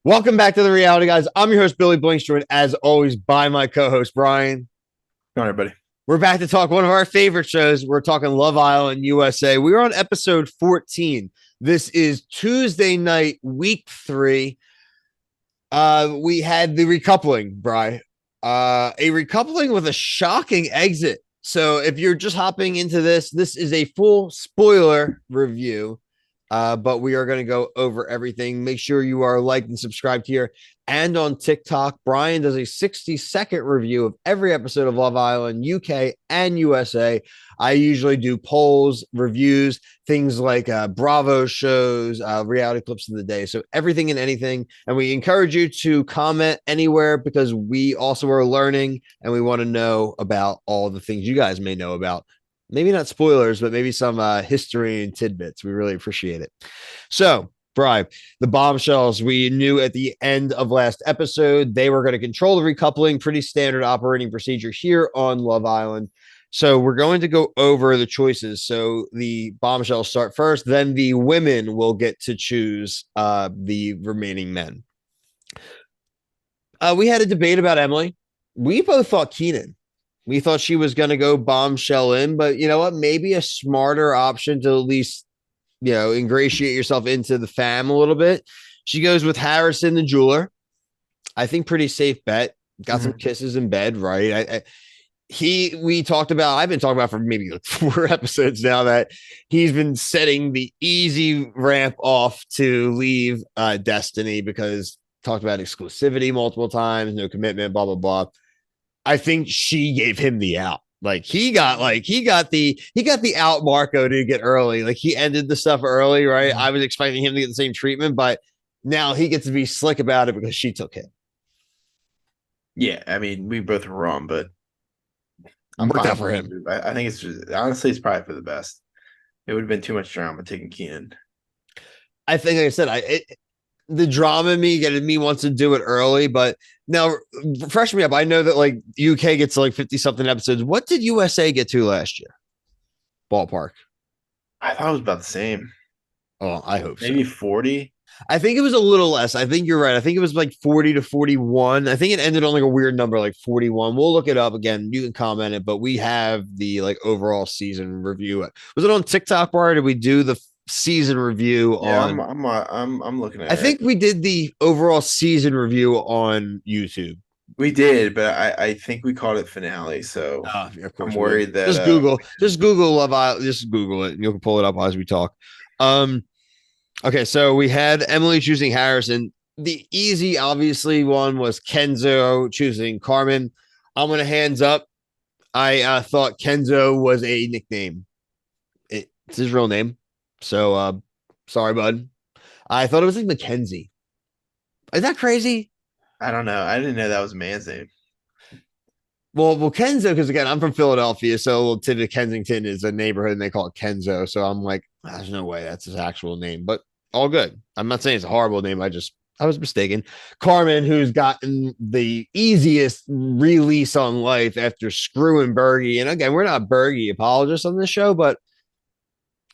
Welcome back to the reality, guys. I'm your host, Billy Blinkstrom, as always, by my co-host, Brian. Go on, everybody. We're back to talk one of our favorite shows. We're talking Love Island USA. We're on episode 14. This is Tuesday night, week 3. We had the recoupling, Bri. A recoupling with a shocking exit. So if you're just hopping into this is a full spoiler review. But we are going to go over everything. Make sure you are liked and subscribed here and on TikTok. Brian does a 60-second review of every episode of Love Island, UK and USA. I usually do polls, reviews, things like Bravo shows, reality clips of the day. So everything and anything. And we encourage you to comment anywhere because we also are learning and we want to know about all the things you guys may know about. Maybe not spoilers, but maybe some history and tidbits. We really appreciate it. So, Brian, the bombshells, we knew at the end of last episode, they were going to control the recoupling, pretty standard operating procedure here on Love Island. So we're going to go over the choices. So the bombshells start first, then the women will get to choose the remaining men. We had a debate about Emily. We both thought Keenan. We thought she was going to go bombshell in, but you know what? Maybe a smarter option to at least, ingratiate yourself into the fam a little bit. She goes with Harrison, the jeweler. I think pretty safe bet. Got some kisses in bed, right? We talked about, I've been talking about for maybe like 4 episodes now that he's been setting the easy ramp off to leave Destiny because talked about exclusivity multiple times, no commitment, blah, blah, blah. I think she gave him the out. Like he got the out Marco to get early. Like he ended the stuff early, right? I was expecting him to get the same treatment, but now he gets to be slick about it because she took him. Yeah, I mean, we both were wrong, but I'm Worked fine out with for him. it. I think it's just honestly, it's probably for the best. It would have been too much drama taking Keenan. I think, like I said, the drama in me getting me wants to do it early, but now refresh me up. I know that like UK gets to like 50 something episodes. What did USA get to last year? Ballpark. I thought it was about the same. Oh, I hope so. Maybe 40. I think it was a little less. I think you're right. I think it was like 40 to 41. I think it ended on like a weird number, like 41. We'll look it up again. You can comment it, but we have the like overall season review. Was it on TikTok, or did we do the season review Yeah, on? I'm looking I at it. think we did the overall season review on YouTube. We did, but I think we called it finale. So Yeah, of I'm course we would. worried that Just Google Love Island, just Google it and you can pull it up as we talk. Um, Okay, so we had Emily choosing Harrison. The easy, obviously, one was Kenzo choosing Carmen. I'm gonna hands up. I thought Kenzo was a nickname. It's his real name. So sorry, bud. I thought it was like Mackenzie. Is that crazy? I don't know. I didn't know that was a man's name. Well, Kenzo, because again, I'm from Philadelphia, so to Kensington is a neighborhood and they call it Kenzo. So I'm like, there's no way that's his actual name, but all good. I'm not saying it's a horrible name. I was mistaken. Carmen, who's gotten the easiest release on life after screwing Bergie. And again, we're not Bergie apologists on this show, but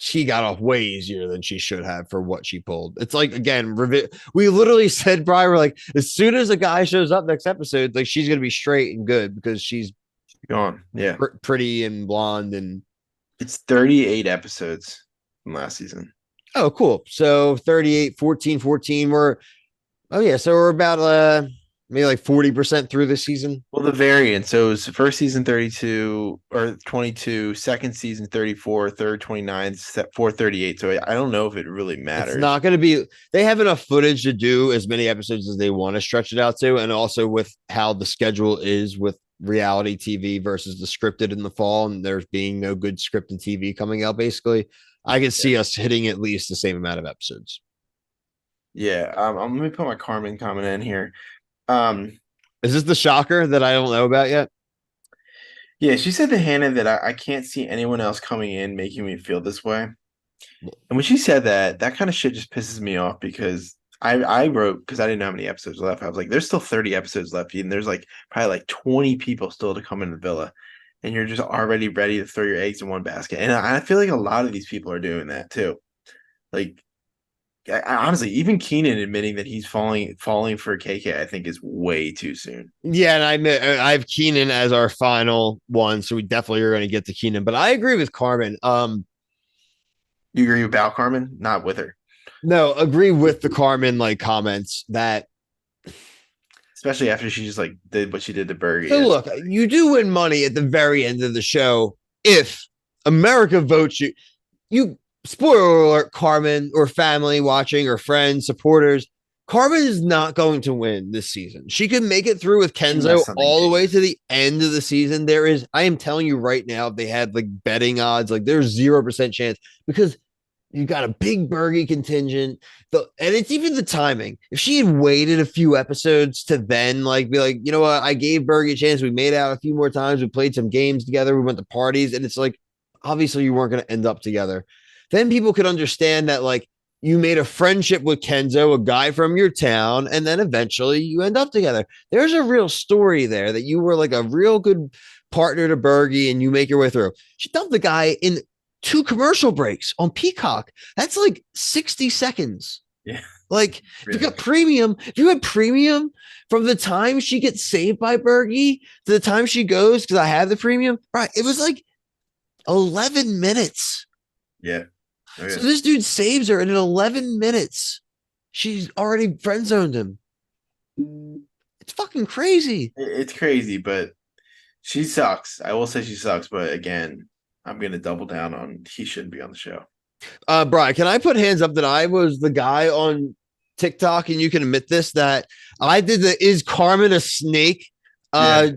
she got off way easier than she should have for what she pulled. It's like, again, we literally said, Brian, we're like, as soon as a guy shows up next episode, like she's going to be straight and good because she's Gone. Yeah. pretty and blonde and It's 38 episodes from last season. oh, cool. So 38, 14, 14. So we're about maybe like 40% through the season. Well, the variant. So it was first season 32 or 22, second season 34, third 29, fourth 38. So I don't know if it really It's matters. not going to be, they have enough footage to do as many episodes as they want to stretch it out to. And also with how the schedule is with reality TV versus the scripted in the fall, and there's being no good scripted TV coming out, basically, I could see us hitting at least the same amount of episodes. Yeah. Let me put my Carmen comment in here. Um, Is this the shocker that I don't know about yet? yeah, she said to Hannah that I can't see anyone else coming in making me feel this way. And when she said that, that kind of shit just pisses me off because I wrote because I didn't know how many episodes left. I was like, there's still 30 episodes left, and there's like probably like 20 people still to come in the villa, and you're just already ready to throw your eggs in one basket. And I feel like a lot of these people are doing that too. Like honestly, even Keenan admitting that he's falling for KK, I think is way too soon. Yeah, and I have Keenan as our final one, so we definitely are going to get to Keenan. But I agree with Carmen. You agree with Val Carmen? Not with her, No, agree with the Carmen like comments that. especially after she just like did what she did to Bergie. So look, you do win money at the very end of the show if America votes you. You spoiler alert, Carmen or family watching or friends, supporters. Carmen is not going to win this season. She could make it through with Kenzo Unless something all the way changes. to the end of the season. There is, I am telling you right now, if they had like betting odds, like there's 0% chance because you got a big Bergie contingent. And it's even the timing. If she had waited a few episodes to then like be like, you know what, I gave Bergie a chance. We made out a few more times. We played some games together. We went to parties, and it's like obviously you weren't going to end up together. Then people could understand that like you made a friendship with Kenzo, a guy from your town, and then eventually you end up together. There's a real story there that you were like a real good partner to Bergie and you make your way through. She dumped the guy in 2 commercial breaks on Peacock. That's like 60 seconds. Yeah, Like if you really. got premium, if you had premium from the time she gets saved by Bergie to the time she goes, because I have the premium, right? It was like 11 minutes. Yeah. So Okay. this dude saves her, and in 11 minutes, she's already friend zoned him. It's fucking crazy. It's crazy, but she sucks. I will say she sucks, but again, I'm gonna double down on he shouldn't be on the show. Brian, can I put hands up that I was the guy on TikTok, and you can admit this, that I did the "Is Carmen a Snake" Yeah.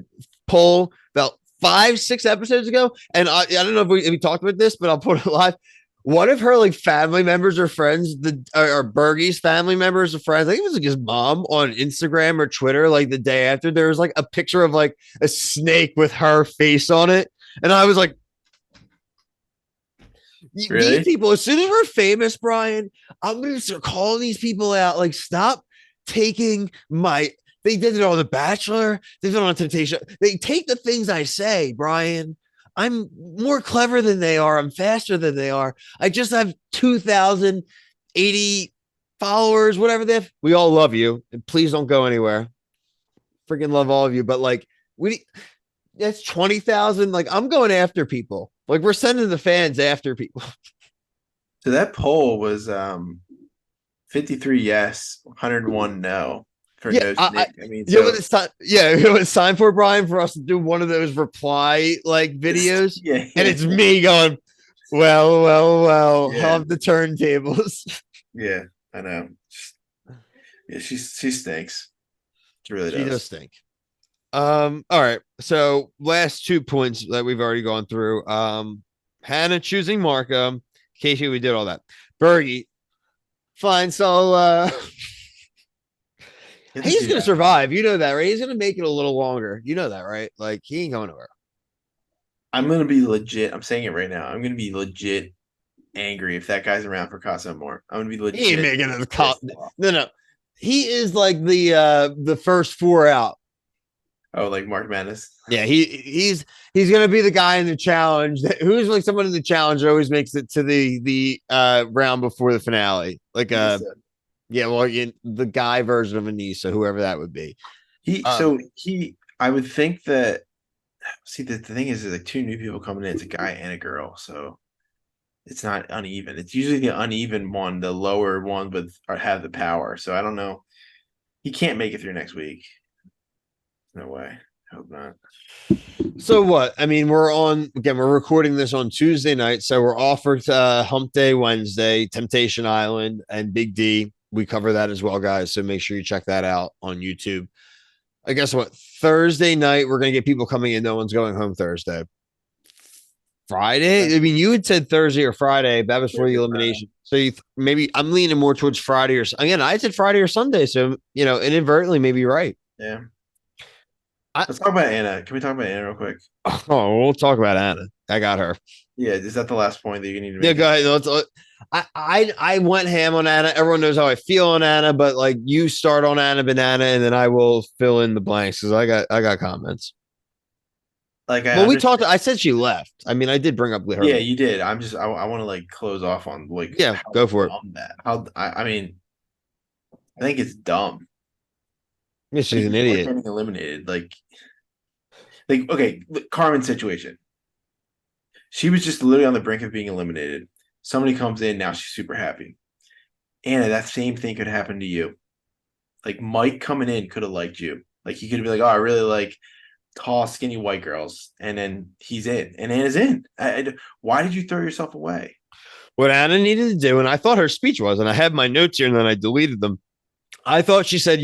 poll about 5-6 episodes ago, and I don't know if we talked about this, but I'll put it live. One of her like family members or friends, or Bergie's family members or friends, I think it was like his mom on Instagram or Twitter, like the day after, there was like a picture of like a snake with her face on it, and I was like, these Really? people, as soon as we're famous, Brian, I'm gonna start calling these people out. Like, stop taking my. They did it on The Bachelor. They did it on Temptation. They take the things I say, Brian. I'm more clever than they are. I'm faster than they are. I just have 2,080 followers, whatever they have. We all love you, and please don't go anywhere. Freaking love all of you, but like we, that's 20,000. Like I'm going after people. Like we're sending the fans after people. So that poll was 53 yes, 101 no for Yeah, no snake. I mean, you know what so it's time. Yeah, you know what it's time for, Brian, for us to do one of those reply like videos, yeah, and yeah, it's me going, well, yeah, of the turntables. yeah. I know. Yeah, she stinks. She really She does does. stink. All right. So last 2 points that we've already gone through. Hannah choosing Markham. Casey, we did all that. Bergie, fine. So You have to he's see gonna that. survive. You know that, right? He's gonna make it a little longer. You know that, right? Like he ain't going nowhere. I'm gonna be legit. I'm saying it right now. I'm gonna be legit angry if that guy's around for Casa more. I'm gonna be He ain't legit making it a cop. pissed off. No. He is like the first 4 out. Oh, like Mark Madness. Yeah, he's gonna be the guy in the challenge that who's like someone in the challenge that always makes it to the round before the finale. Like Nisa. yeah, well, the guy version of Anissa, whoever that would be. He Um, so he I would think that see the thing is there's like two new people coming in. It's a guy and a girl, so it's not uneven. It's usually the uneven one, the lower one with or have the power. So I don't know. He can't make it through next week. No way. I hope not. so what? I mean, we're recording this on Tuesday night, so we're offered Hump Day Wednesday, Temptation Island, and Big D. We cover that as well, guys. So make sure you check that out on YouTube. I guess what Thursday night we're gonna get people coming in. No one's going home Thursday. Friday. I mean, you had said Thursday or Friday. That was for the Thursday, Friday. elimination. So maybe I'm leaning more towards Friday or again. I said Friday or Sunday. So inadvertently, maybe you're right. Yeah. I, Let's talk about Anna. Can we talk about Anna real quick? oh, we'll talk about Anna. I got her. Yeah, is that the last point that you need to Yeah, make? go ahead. I went ham on Anna. Everyone knows how I feel on Anna, but like you start on Anna Banana, and then I will fill in the blanks because I got comments. Like I Well, we talked. understand. I said she left. I mean, I did bring up her. Yeah, you did. I want to like close off on like Yeah, how go for it. dumb that. How I mean, I think it's dumb. Yeah, Like she's an people are idiot. getting eliminated. Like okay, Carmen's situation. She was just literally on the brink of being eliminated. Somebody comes in, now she's super happy. Anna, that same thing could happen to you. Like Mike coming in could have liked you. Like he could be like, "Oh, I really like tall, skinny white girls," and then he's in, and Anna's in. Why did you throw yourself away? What Anna needed to do, and I thought her speech was, and I have my notes here, and then I deleted them. I thought she said,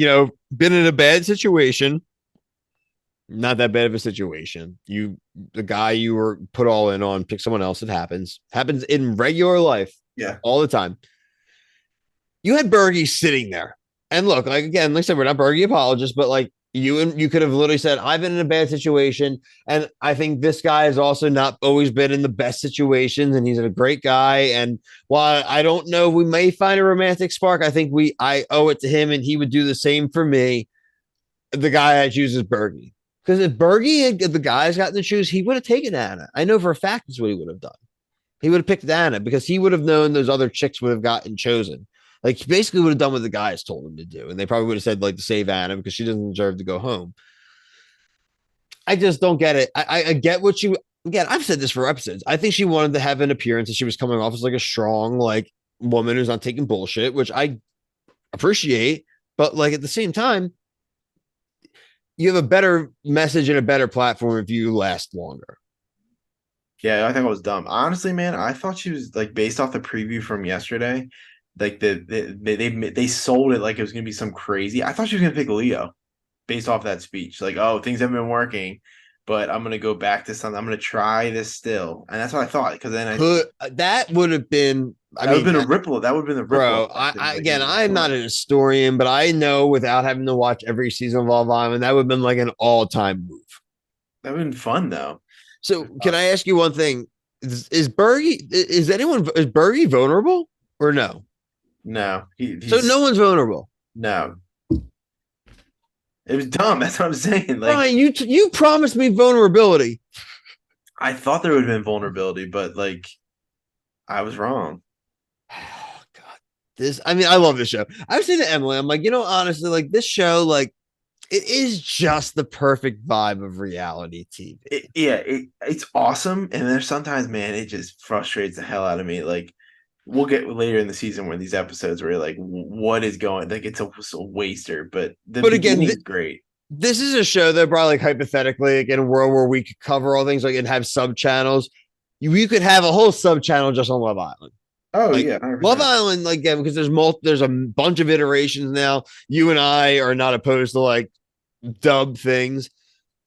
been in a bad situation, not that bad of a situation. The guy you were put all in on, pick someone else. It happens in regular life Yeah, all the time. You had Bergie sitting there, and look, like again, like I said, we're not Bergie apologists, but like you could have literally said, "I've been in a bad situation," and I think this guy has also not always been in the best situations, and he's a great guy. And while I don't know, we may find a romantic spark. I owe it to him, and he would do the same for me. The guy I choose is Bergie. Because if Bergie had the guys gotten to choose, he would have taken Anna. I know for a fact that's what he would have done. He would have picked Anna because he would have known those other chicks would have gotten chosen. Like he basically would have done what the guys told him to do. And they probably would have said, like, to save Anna because she doesn't deserve to go home. I just don't get it. I get what you again, I've said this for episodes. I think she wanted to have an appearance and she was coming off as like a strong, like woman who's not taking bullshit, which I appreciate. But like at the same time, you have a better message and a better platform if you last longer. yeah. I think it was dumb. Honestly, man, I thought she was like based off the preview from yesterday. Like they sold it like it was gonna be some crazy. I thought she was gonna pick Leo based off that speech. Like, oh, things haven't been working, but I'm gonna go back to something. I'm gonna try this still, and that's what I thought. Because then I Could that would have been? I that would have mean, been a ripple. That would have been the ripple bro, effect. And, like, again, I'm not an historian, but I know without having to watch every season of Love Island, that would have been like an all-time move. that would have been fun though. So, can I ask you one thing? Is Bergie? Is Bergie vulnerable or no? No, So no he's one's vulnerable. no. It was dumb. That's what I'm saying. Like Brian, you promised me vulnerability. I thought there would have been vulnerability, but like I was wrong. Oh God, I mean, I love this show. I was saying to Emily, I'm like, honestly, like this show, like it is just the perfect vibe of reality TV. It's awesome, and there's sometimes, man, it just frustrates the hell out of me. Like we'll get later in the season where these episodes where you're like, what is going? Like it's a waster, but the But again, beginning is great. this is a show that probably like hypothetically, like in a world where we could cover all things like and have sub channels, you could have a whole sub channel just on Love Island. Oh Like yeah, Love 100%. Island, like yeah, because there's a bunch of iterations now. You and I are not opposed to like dub things.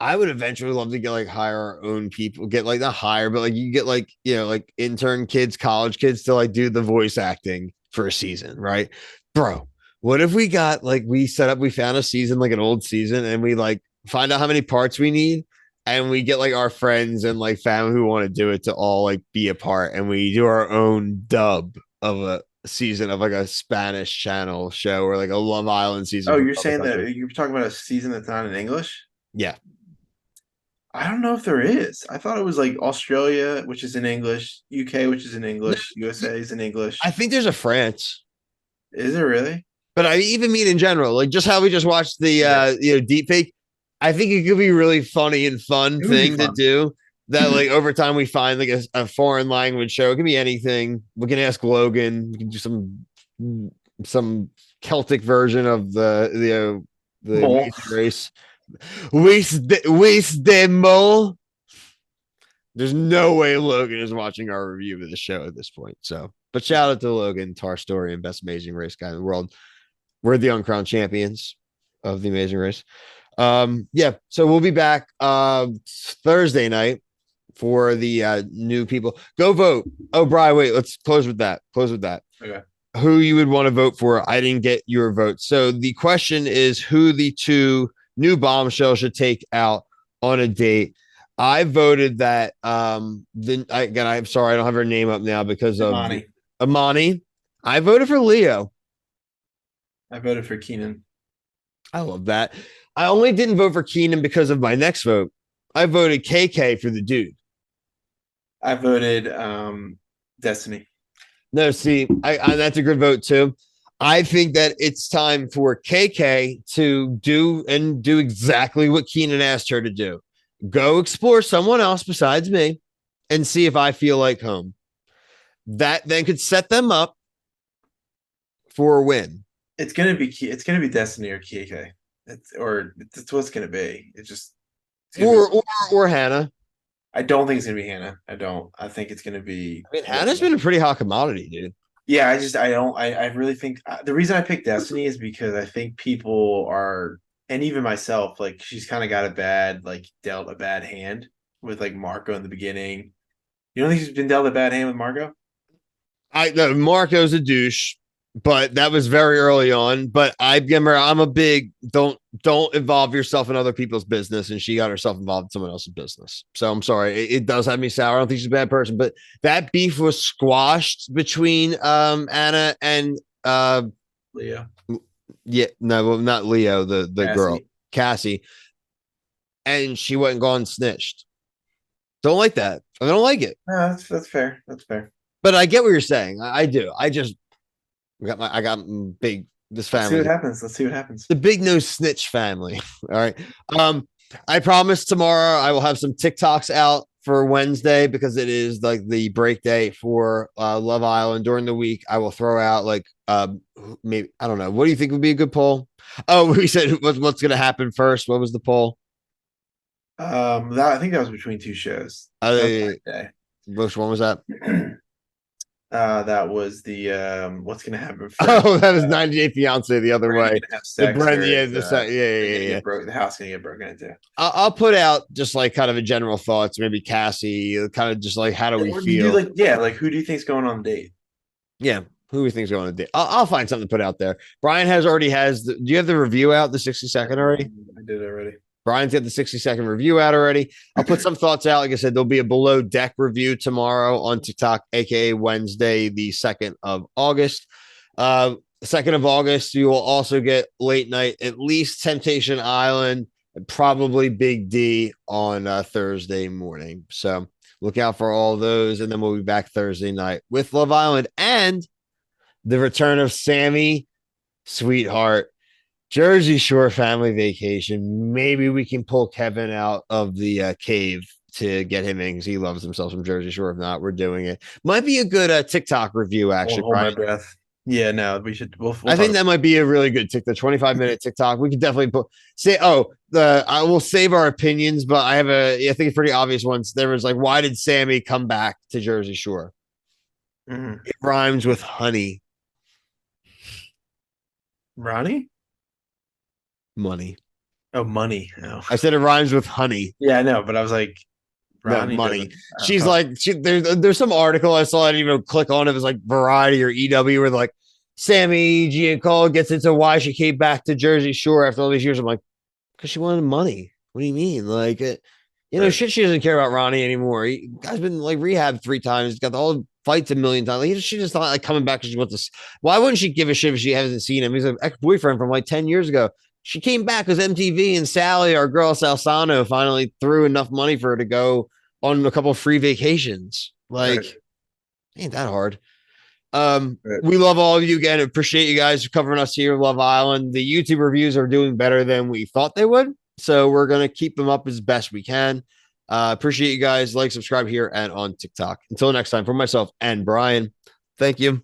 I would eventually love to get like hire our own people, get like not hire, but like you get like like intern kids, college kids to like do the voice acting for a season, right, bro? What if we got like we found a season like an old season, and we like find out how many parts we need, and we get like our friends and like family who want to do it to all like be a part, and we do our own dub of a season of like a Spanish channel show or like a Love Island season Oh, from you're other saying countries. that you're talking about a season that's not in English? Yeah, I don't know if there is. I thought it was like Australia, which is in English, UK, which is in English, USA is in I English. think there's a France. Is it really? But I even mean in general, like just how we just watched the Yeah, deep fake. I think it could be a really funny and fun it would be thing to fun. do. That like over time we find like a foreign language show. It can be anything. We can ask Logan. We can do some Celtic version of the Mole. Amazing Race. Waste demo. There's no way Logan is watching our review of the show at this point. So, but shout out to Logan, Tar Story, and best Amazing Race guy in the world. We're the uncrowned champions of the Amazing Race. Yeah, so we'll be back Thursday night for the new people. Go vote. Oh, Brian, wait, let's close with that. Close with that. Okay. Who you would want to vote for? I didn't get your vote. So the question is who the two new bombshells should take out on a date. I voted that then again, I'm sorry, I don't have her name up now because of Imani. Amani. I voted for Leo. I voted for Keenan. I love that. I only didn't vote for Keenan because of my next vote. I voted KK for the dude. I voted Destiny. No, see, that's a good vote too. I think that it's time for KK to do exactly what Keenan asked her to do. Go explore someone else besides me and see if I feel like home. That then could set them up for a win. It's gonna be Destiny or KK. It's what it's gonna be. It's gonna be. Or Hannah. I don't think it's gonna be Hannah. I don't. I think it's gonna be. I mean, Hannah's been a pretty hot commodity, dude. Yeah, I don't. I really think the reason I picked Destiny is because I think people are, and even myself, like she's kind of got a bad, like dealt a bad hand with like Marco in the beginning. You don't think she's been dealt a bad hand with Marco? I no, Marco's a douche, but that was very early on. But I remember I'm a big don't involve yourself in other people's business, and she got herself involved in someone else's business. So I'm sorry, it does have me sour. I don't think she's a bad person, but that beef was squashed between Anna and Leo, yeah, no, well, not Leo, the girl Cassie. Cassie, and she went and gone snitched. Don't like that. I don't like it. No, that's fair. That's fair. But I get what you're saying. I do. I got big this Let's see family, what happens. Let's see what happens. the big no snitch family. All right. Um, I promise tomorrow I will have some TikToks out for Wednesday because it is like the break day for Love Island. During the week, I will throw out like maybe I don't know. What do you think would be a good poll? Oh, we said what's going to happen first. What was the poll? That I think that was between two shows. That was Uh, break day. which one was that? That was the what's gonna happen first? Oh, that was 90 Day Fiance the other Brandon way. gonna have The sex, Brand, or yeah, is the yeah, they're gonna yeah, yeah. get broke? The house gonna get broken into. I'll put out just like kind of a general thoughts, maybe Cassie, kind of just like how do we Or do you do feel? like like who do you think's going on the date? Yeah, who we think's going to date? I'll find something to put out there. Brian has already has. Do you have the review out? The 60-second already? I did already. Brian's got the 60-second review out already. I'll put some thoughts out. Like I said, there'll be a below deck review tomorrow on TikTok, aka Wednesday, the 2nd of August. 2nd of August, you will also get late night, at least Temptation Island, and probably Big D on Thursday morning. So look out for all those. And then we'll be back Thursday night with Love Island and the return of Sammy, sweetheart, Jersey Shore family vacation. Maybe we can pull Kevin out of the cave to get him in because he loves himself from Jersey Shore. If not, we're doing it. Might be a good TikTok review, I won't actually, hold Brian. my breath. Yeah, no, we should. We'll I talk think about that might be a really good TikTok, 25-minute TikTok. We could definitely say, I will save our opinions, but I think it's pretty obvious ones. There was like, why did Sammy come back to Jersey Shore? it. It rhymes with honey, Ronnie? money. Oh, money. Oh, I said it rhymes with honey. yeah, I know, but I was like, No, Ronnie money. doesn't. She's like, there's some article I saw. I didn't even click on it. It was like Variety or EW where like Sammy Giancarlo gets into why she came back to Jersey Shore after all these years. I'm like, because she wanted money. What do you mean? Like, Right. shit, she doesn't care about Ronnie anymore. He guy's been like rehab 3 times. He's got the whole fights a million times. Like, she just not like coming back because she wants to. Why wouldn't she give a shit if she hasn't seen him? He's an ex boyfriend from like 10 years ago. She came back because MTV and Sally, our girl Salsano, finally threw enough money for her to go on a couple of free vacations. Like, Right. ain't that hard. Right. We love all of you again. Appreciate you guys covering us here in Love Island. The YouTube reviews are doing better than we thought they would. So we're gonna keep them up as best we can. Appreciate you guys. Like, subscribe here and on TikTok. Until next time, for myself and Brian, thank you.